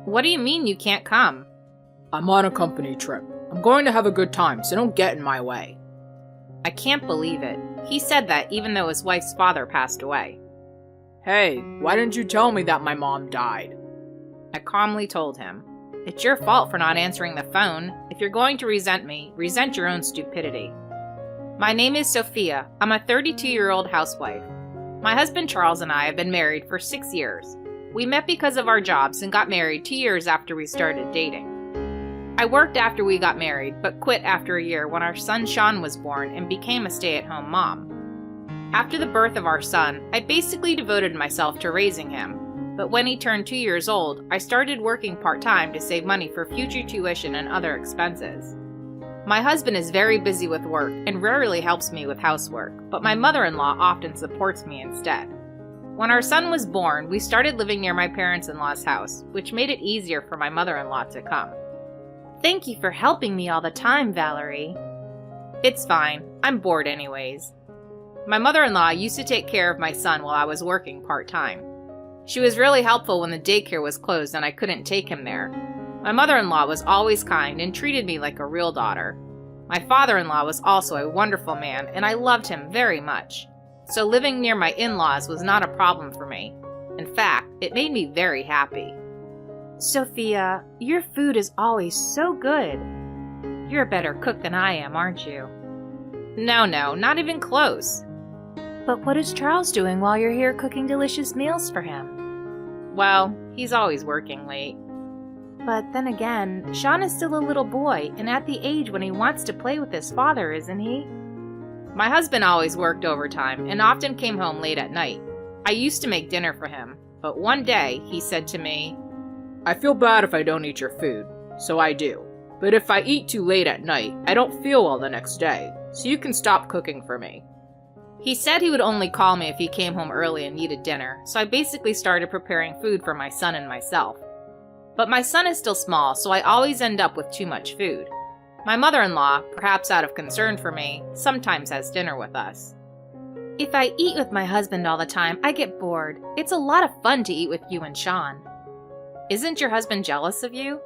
What do you mean you can't come? I'm on a company trip. I'm going to have a good time, so don't get in my way. I can't believe it. He said that even though his wife's father passed away. Hey, why didn't you tell me that my mom died? I calmly told him, "It's your fault for not answering the phone. If you're going to resent me, resent your own stupidity." My name is Sophia. I'm a 32-year-old housewife. My husband Charles and I have been married for 6 years. We met because of our jobs and got married 2 years after we started dating. I worked after we got married, but quit after a year when our son Sean was born and became a stay-at-home mom. After the birth of our son, I basically devoted myself to raising him, but when he turned 2 years old, I started working part-time to save money for future tuition and other expenses. My husband is very busy with work and rarely helps me with housework, but my mother-in-law often supports me instead. When our son was born, we started living near my parents-in-law's house, which made it easier for my mother-in-law to come. Thank you for helping me all the time, Valerie. It's fine. I'm bored anyways. My mother-in-law used to take care of my son while I was working part-time. She was really helpful when the daycare was closed and I couldn't take him there. My mother-in-law was always kind and treated me like a real daughter. My father-in-law was also a wonderful man and I loved him very much. So living near my in-laws was not a problem for me. In fact, it made me very happy. Sophia, your food is always so good. You're a better cook than I am, aren't you? No, not even close. But what is Charles doing while you're here cooking delicious meals for him? Well, he's always working late. But then again, Sean is still a little boy and at the age when he wants to play with his father, isn't he? My husband always worked overtime and often came home late at night. I used to make dinner for him, but one day he said to me, I feel bad if I don't eat your food, so I do. But if I eat too late at night, I don't feel well the next day, so you can stop cooking for me. He said he would only call me if he came home early and needed dinner, so I basically started preparing food for my son and myself. But my son is still small, so I always end up with too much food. My mother-in-law, perhaps out of concern for me, sometimes has dinner with us. If I eat with my husband all the time, I get bored. It's a lot of fun to eat with you and Sean. Isn't your husband jealous of you?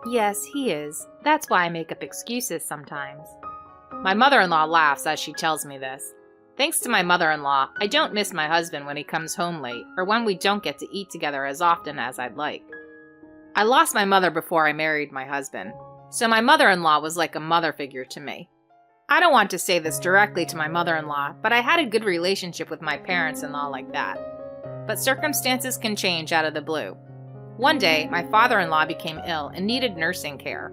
Yes, he is. That's why I make up excuses sometimes. My mother-in-law laughs as she tells me this. Thanks to my mother-in-law, I don't miss my husband when he comes home late or when we don't get to eat together as often as I'd like. I lost my mother before I married my husband, so my mother-in-law was like a mother figure to me. I don't want to say this directly to my mother-in-law, but I had a good relationship with my parents-in-law like that. But circumstances can change out of the blue. One day, my father-in-law became ill and needed nursing care.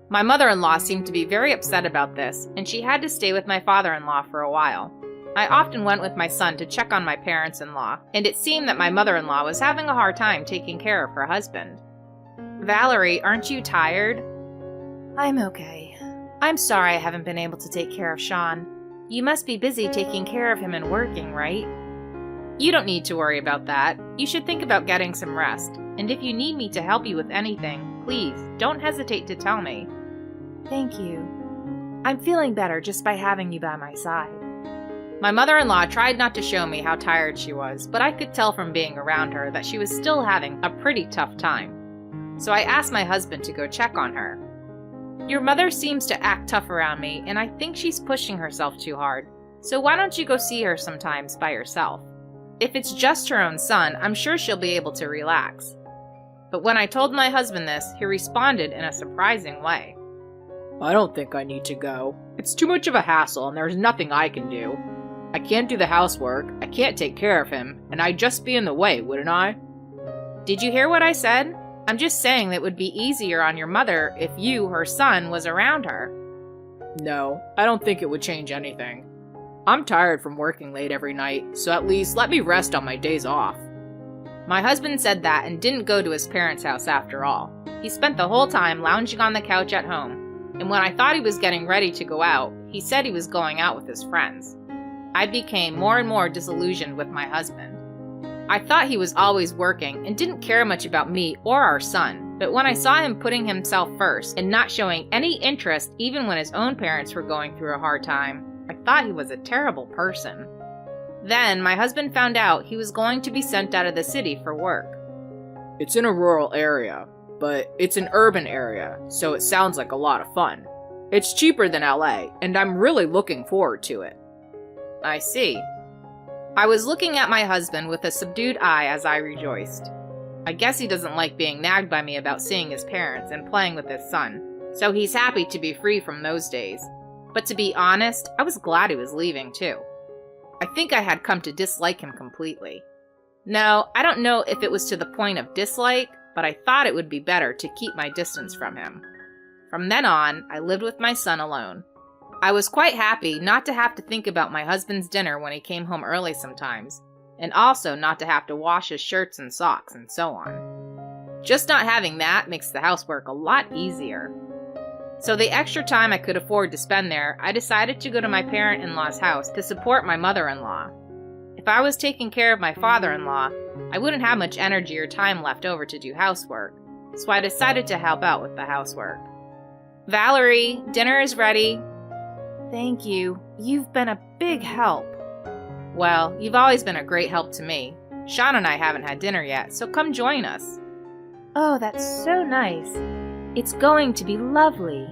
My mother-in-law seemed to be very upset about this, and she had to stay with my father-in-law for a while. I often went with my son to check on my parents-in-law, and it seemed that my mother-in-law was having a hard time taking care of her husband. Valerie, aren't you tired? I'm okay. I'm sorry I haven't been able to take care of Sean. You must be busy taking care of him and working, right? You don't need to worry about that. You should think about getting some rest. And if you need me to help you with anything, please, don't hesitate to tell me. Thank you. I'm feeling better just by having you by my side. My mother-in-law tried not to show me how tired she was, but I could tell from being around her that she was still having a pretty tough time. So I asked my husband to go check on her. Your mother seems to act tough around me, and I think she's pushing herself too hard. So why don't you go see her sometimes by yourself? If it's just her own son, I'm sure she'll be able to relax. But when I told my husband this, he responded in a surprising way. I don't think I need to go. It's too much of a hassle and there's nothing I can do. I can't do the housework, I can't take care of him, and I'd just be in the way, wouldn't I? Did you hear what I said? I'm just saying that it would be easier on your mother if you, her son, was around her. No, I don't think it would change anything. I'm tired from working late every night, so at least let me rest on my days off. My husband said that and didn't go to his parents' house after all. He spent the whole time lounging on the couch at home, and when I thought he was getting ready to go out, he said he was going out with his friends. I became more and more disillusioned with my husband. I thought he was always working and didn't care much about me or our son, but when I saw him putting himself first and not showing any interest even when his own parents were going through a hard time, I thought he was a terrible person. Then my husband found out he was going to be sent out of the city for work. It's in a rural area, but it's an urban area, so it sounds like a lot of fun. It's cheaper than LA, and I'm really looking forward to it. I see. I was looking at my husband with a subdued eye as I rejoiced. I guess he doesn't like being nagged by me about seeing his parents and playing with his son, so he's happy to be free from those days. But to be honest, I was glad he was leaving too. I think I had come to dislike him completely. No, I don't know if it was to the point of dislike, but I thought it would be better to keep my distance from him. From then on, I lived with my son alone. I was quite happy not to have to think about my husband's dinner when he came home early sometimes, and also not to have to wash his shirts and socks and so on. Just not having that makes the housework a lot easier. So the extra time I could afford to spend there, I decided to go to my parent-in-law's house to support my mother-in-law. If I was taking care of my father-in-law, I wouldn't have much energy or time left over to do housework, so I decided to help out with the housework. Valerie, dinner is ready. Thank you. You've been a big help. Well, you've always been a great help to me. Sean and I haven't had dinner yet, so come join us. Oh, that's so nice. It's going to be lovely.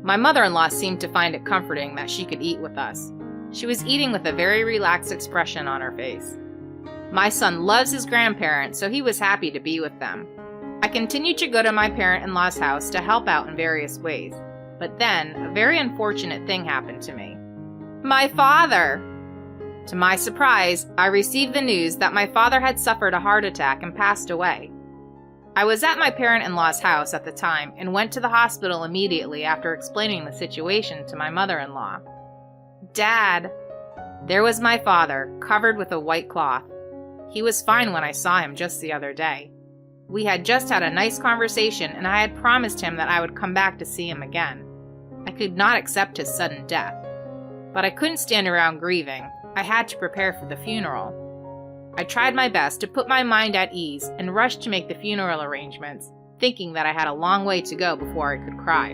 My mother-in-law seemed to find it comforting that she could eat with us. She was eating with a very relaxed expression on her face. My son loves his grandparents, so he was happy to be with them. I continued to go to my parent-in-law's house to help out in various ways, but then a very unfortunate thing happened to me. My father! To my surprise, I received the news that my father had suffered a heart attack and passed away. I was at my parent-in-law's house at the time and went to the hospital immediately after explaining the situation to my mother-in-law. Dad! There was my father, covered with a white cloth. He was fine when I saw him just the other day. We had just had a nice conversation and I had promised him that I would come back to see him again. I could not accept his sudden death. But I couldn't stand around grieving. I had to prepare for the funeral. I tried my best to put my mind at ease and rushed to make the funeral arrangements, thinking that I had a long way to go before I could cry.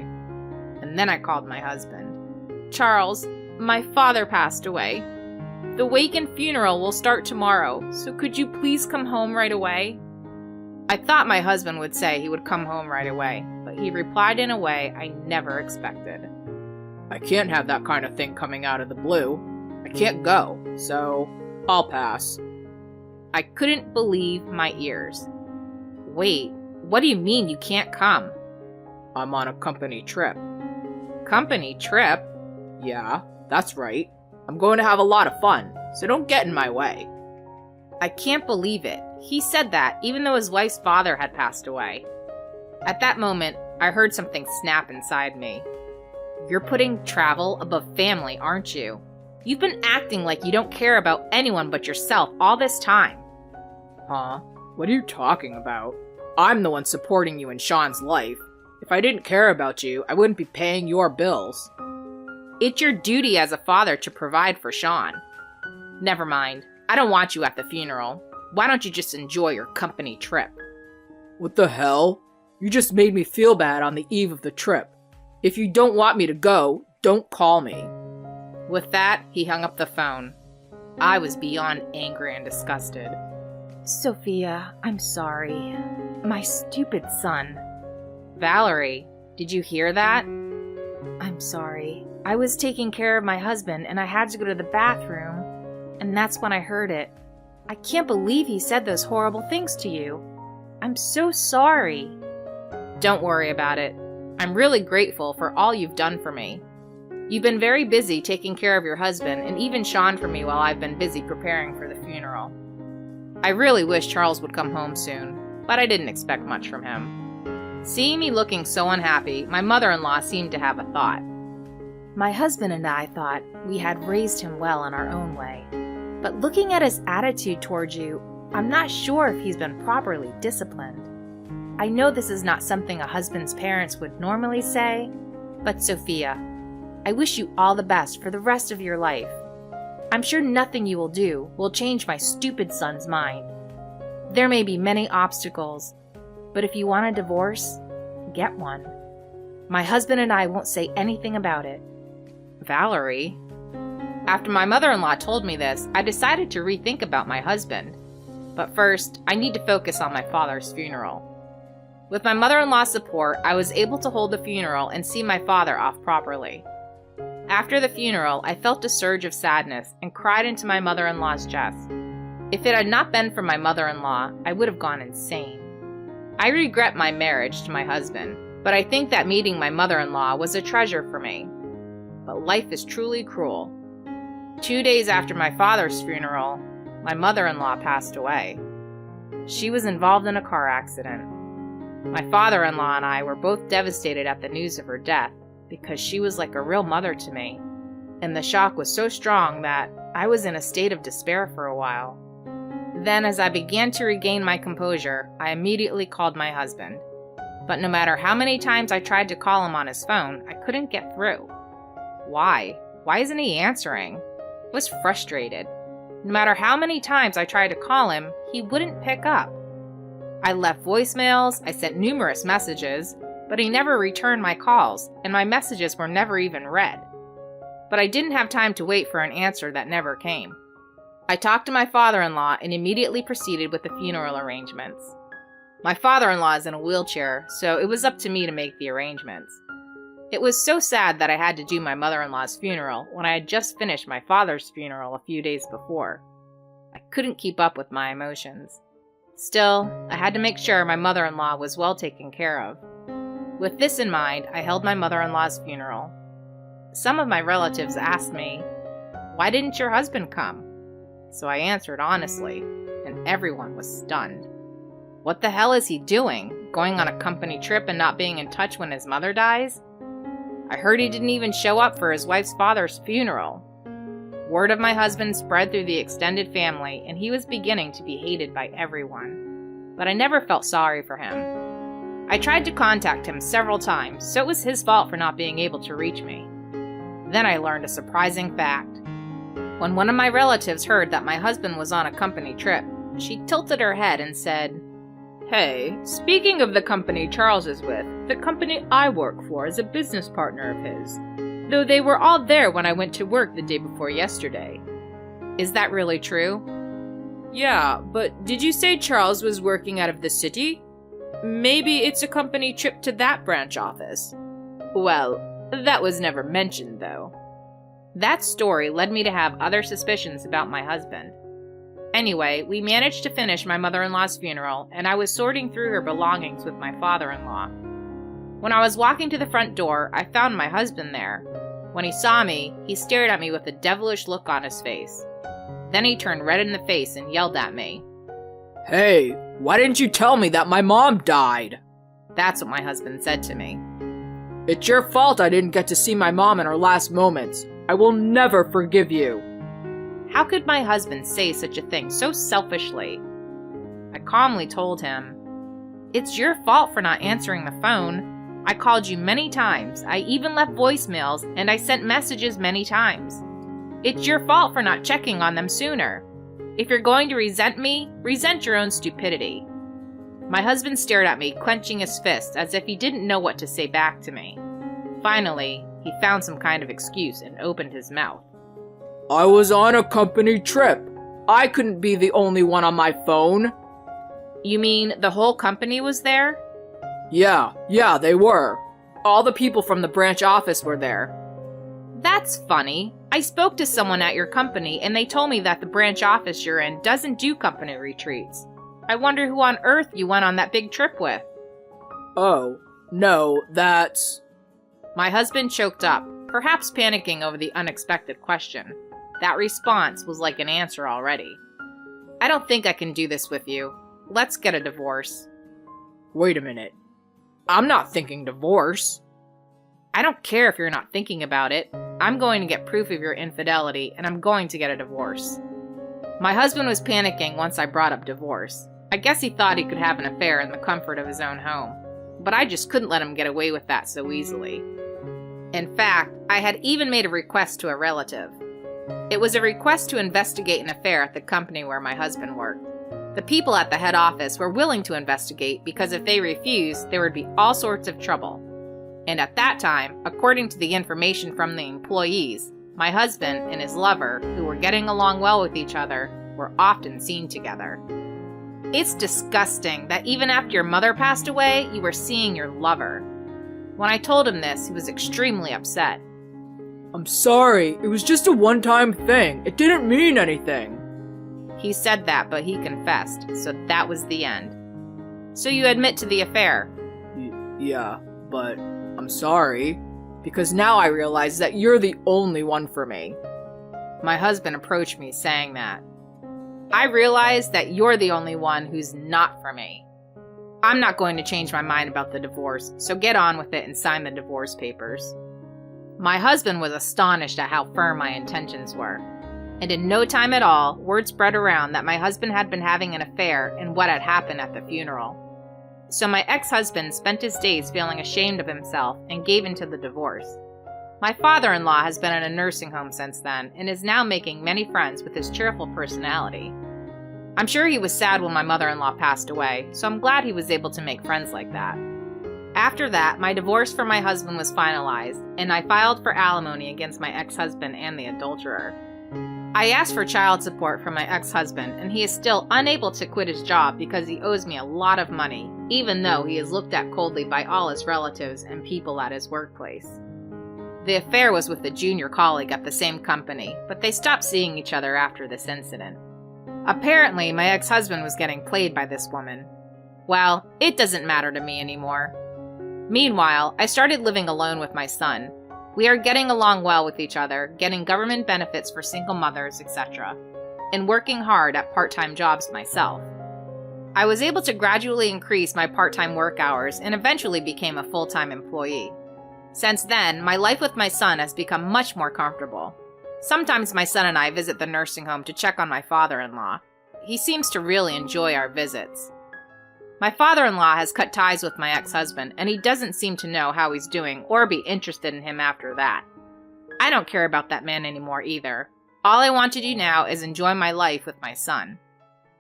And then I called my husband. Charles, my father passed away. The wake and funeral will start tomorrow, so could you please come home right away? I thought my husband would say he would come home right away, but he replied in a way I never expected. I can't have that kind of thing coming out of the blue. I can't go, so I'll pass. I couldn't believe my ears. Wait, what do you mean you can't come? I'm on a company trip. Company trip? Yeah, that's right. I'm going to have a lot of fun, so don't get in my way. I can't believe it. He said that even though his wife's father had passed away. At that moment, I heard something snap inside me. You're putting travel above family, aren't you? You've been acting like you don't care about anyone but yourself all this time. Huh? What are you talking about? I'm the one supporting you in Sean's life. If I didn't care about you, I wouldn't be paying your bills. It's your duty as a father to provide for Sean. Never mind. I don't want you at the funeral. Why don't you just enjoy your company trip? What the hell? You just made me feel bad on the eve of the trip. If you don't want me to go, don't call me. With that, he hung up the phone. I was beyond angry and disgusted. Sophia, I'm sorry. My stupid son. Valerie, did you hear that? I'm sorry. I was taking care of my husband and I had to go to the bathroom, and that's when I heard it. I can't believe he said those horrible things to you. I'm so sorry. Don't worry about it. I'm really grateful for all you've done for me. You've been very busy taking care of your husband and even Sean for me while I've been busy preparing for the funeral. I really wish Charles would come home soon, but I didn't expect much from him. Seeing me looking so unhappy, my mother-in-law seemed to have a thought. My husband and I thought we had raised him well in our own way, but looking at his attitude towards you, I'm not sure if he's been properly disciplined. I know this is not something a husband's parents would normally say, but Sophia, I wish you all the best for the rest of your life. I'm sure nothing you will do will change my stupid son's mind. There may be many obstacles, but if you want a divorce, get one. My husband and I won't say anything about it. Valerie? After my mother-in-law told me this, I decided to rethink about my husband. But first, I need to focus on my father's funeral. With my mother-in-law's support, I was able to hold the funeral and see my father off properly. After the funeral, I felt a surge of sadness and cried into my mother-in-law's chest. If it had not been for my mother-in-law, I would have gone insane. I regret my marriage to my husband, but I think that meeting my mother-in-law was a treasure for me. But life is truly cruel. 2 days after my father's funeral, my mother-in-law passed away. She was involved in a car accident. My father-in-law and I were both devastated at the news of her death because she was like a real mother to me, and the shock was so strong that I was in a state of despair for a while. Then, as I began to regain my composure, I immediately called my husband. But no matter how many times I tried to call him on his phone, I couldn't get through. Why? Why isn't he answering? I was frustrated. No matter how many times I tried to call him, he wouldn't pick up. I left voicemails, I sent numerous messages, but he never returned my calls, and my messages were never even read. But I didn't have time to wait for an answer that never came. I talked to my father-in-law and immediately proceeded with the funeral arrangements. My father-in-law is in a wheelchair, so it was up to me to make the arrangements. It was so sad that I had to do my mother-in-law's funeral when I had just finished my father's funeral a few days before. I couldn't keep up with my emotions. Still, I had to make sure my mother-in-law was well taken care of. With this in mind, I held my mother-in-law's funeral. Some of my relatives asked me, "Why didn't your husband come?" So I answered honestly, and everyone was stunned. What the hell is he doing? Going on a company trip and not being in touch when his mother dies? I heard he didn't even show up for his wife's father's funeral. Word of my husband spread through the extended family, and he was beginning to be hated by everyone. But I never felt sorry for him. I tried to contact him several times, so it was his fault for not being able to reach me. Then I learned a surprising fact. When one of my relatives heard that my husband was on a company trip, she tilted her head and said, "Hey, speaking of the company Charles is with, the company I work for is a business partner of his, though they were all there when I went to work the day before yesterday. Is that really true?" Yeah, but did you say Charles was working out of the city? Maybe it's a company trip to that branch office. Well, that was never mentioned, though. That story led me to have other suspicions about my husband. Anyway, we managed to finish my mother-in-law's funeral, and I was sorting through her belongings with my father-in-law. When I was walking to the front door, I found my husband there. When he saw me, he stared at me with a devilish look on his face. Then he turned red in the face and yelled at me. "Hey, why didn't you tell me that my mom died?" That's what my husband said to me. "It's your fault I didn't get to see my mom in her last moments. I will never forgive you." How could my husband say such a thing so selfishly? I calmly told him, "It's your fault for not answering the phone. I called you many times. I even left voicemails, and I sent messages many times. It's your fault for not checking on them sooner. If you're going to resent me, resent your own stupidity." My husband stared at me, clenching his fist as if he didn't know what to say back to me. Finally, he found some kind of excuse and opened his mouth. "I was on a company trip. I couldn't be the only one on my phone." You mean the whole company was there? Yeah, they were. All the people from the branch office were there. That's funny. I spoke to someone at your company and they told me that the branch office you're in doesn't do company retreats. I wonder who on earth you went on that big trip with. Oh, no, that's... My husband choked up, perhaps panicking over the unexpected question. That response was like an answer already. "I don't think I can do this with you. Let's get a divorce." Wait a minute. I'm not thinking divorce. I don't care if you're not thinking about it. I'm going to get proof of your infidelity, and I'm going to get a divorce. My husband was panicking once I brought up divorce. I guess he thought he could have an affair in the comfort of his own home. But I just couldn't let him get away with that so easily. In fact, I had even made a request to a relative. It was a request to investigate an affair at the company where my husband worked. The people at the head office were willing to investigate because if they refused, there would be all sorts of trouble. And at that time, according to the information from the employees, my husband and his lover, who were getting along well with each other, were often seen together. It's disgusting that even after your mother passed away, you were seeing your lover. When I told him this, he was extremely upset. I'm sorry, it was just a one-time thing. It didn't mean anything. He said that, but he confessed, so that was the end. So you admit to the affair? Yeah, but I'm sorry, because now I realize that you're the only one for me. My husband approached me saying that. I realize that you're the only one who's not for me. I'm not going to change my mind about the divorce, so get on with it and sign the divorce papers. My husband was astonished at how firm my intentions were. And in no time at all, word spread around that my husband had been having an affair and what had happened at the funeral. So my ex-husband spent his days feeling ashamed of himself and gave in to the divorce. My father-in-law has been in a nursing home since then and is now making many friends with his cheerful personality. I'm sure he was sad when my mother-in-law passed away, so I'm glad he was able to make friends like that. After that, my divorce from my husband was finalized, and I filed for alimony against my ex-husband and the adulterer. I asked for child support from my ex-husband, and he is still unable to quit his job because he owes me a lot of money, even though he is looked at coldly by all his relatives and people at his workplace. The affair was with a junior colleague at the same company, but they stopped seeing each other after this incident. Apparently, my ex-husband was getting played by this woman. Well, it doesn't matter to me anymore. Meanwhile, I started living alone with my son. We are getting along well with each other, getting government benefits for single mothers, etc., and working hard at part-time jobs myself. I was able to gradually increase my part-time work hours and eventually became a full-time employee. Since then, my life with my son has become much more comfortable. Sometimes my son and I visit the nursing home to check on my father-in-law. He seems to really enjoy our visits. My father-in-law has cut ties with my ex-husband, and he doesn't seem to know how he's doing or be interested in him after that. I don't care about that man anymore either. All I want to do now is enjoy my life with my son.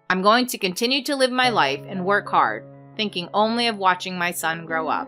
I'm going to continue to live my life and work hard, thinking only of watching my son grow up.